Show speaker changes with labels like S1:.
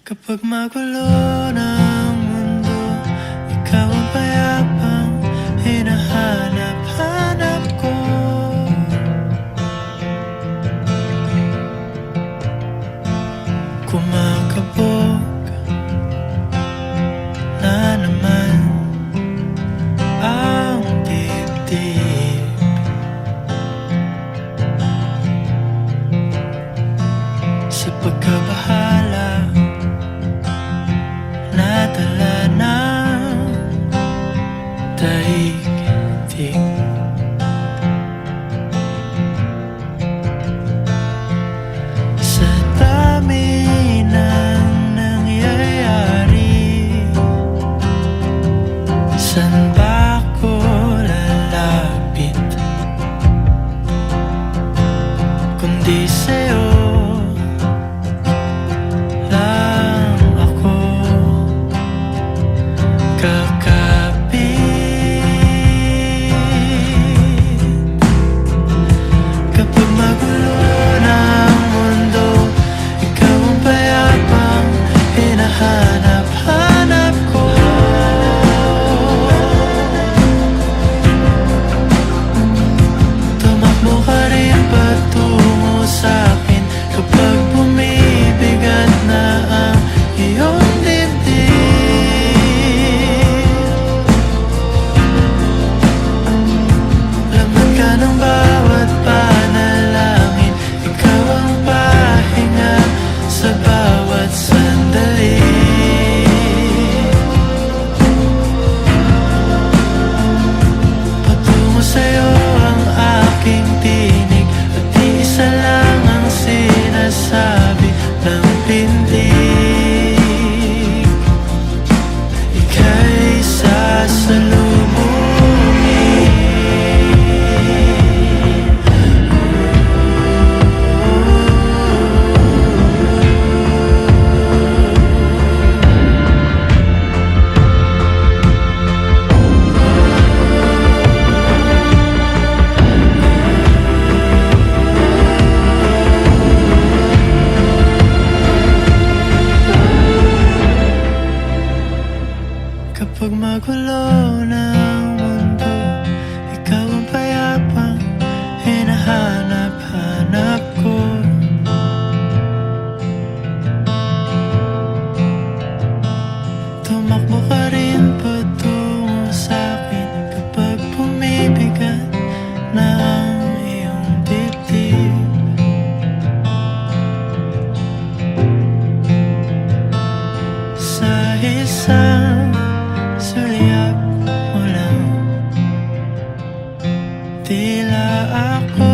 S1: Kapag magulo ng mundo, ikaw ang payapang hinahanap-hanap ko. Kumakabog na naman ang dibdib. Sa pagkabahala nadala ng daigdig. Sa dami ng nangyayari, saan ba ako lalapit kundi sa'yo? Hanap-hanap ko. Tumakbo ka rin patungo sa'kin kapag bumibigat na ang iyong dibdib. Laman ka ng bawat panalangin, ikaw ang pahinga sa bawat sandali. Sa'yo ang aking tinig at isa lang ang sinasabi ng pindig. Ika'y sasalubungin. Kapag magulo ng mundo, ikaw ang payapang hinahanap-hanap ko. Tumakbo ka rin patungo sa'kin kapag bumibigat na ang iyong dibdib. Sa isang sulyap mo lang, tila ako